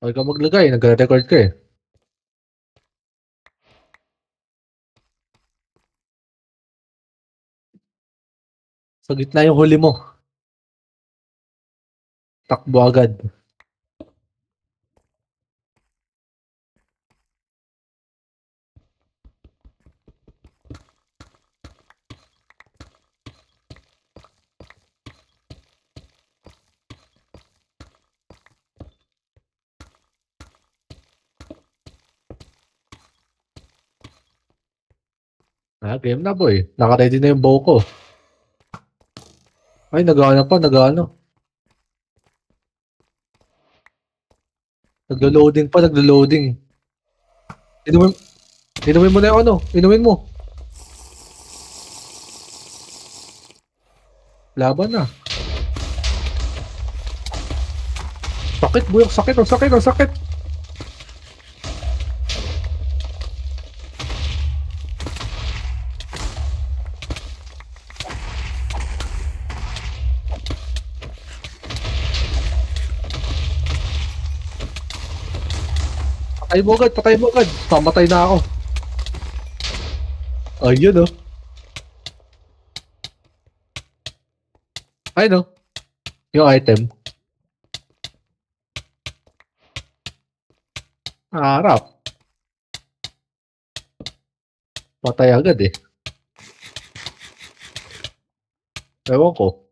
Okey ka maglagay, nagre-record ka, eh. Sa gitna yung huli mo, takbo agad. Game na boy, naka-ready na yung bow ko. Ay nag-aano pa, nag-aano. Naglo-loading pa, naglo-loading. Inumin inumin mo na yung ano, inumin mo. Laban na. Sakit boy, ang sakit, ang sakit, ang sakit. Patay mo agad, patay mo agad. Pamatay na ako. Ayun oh. Ay no, yung item. Harap. Patay agad eh. Ewan ko.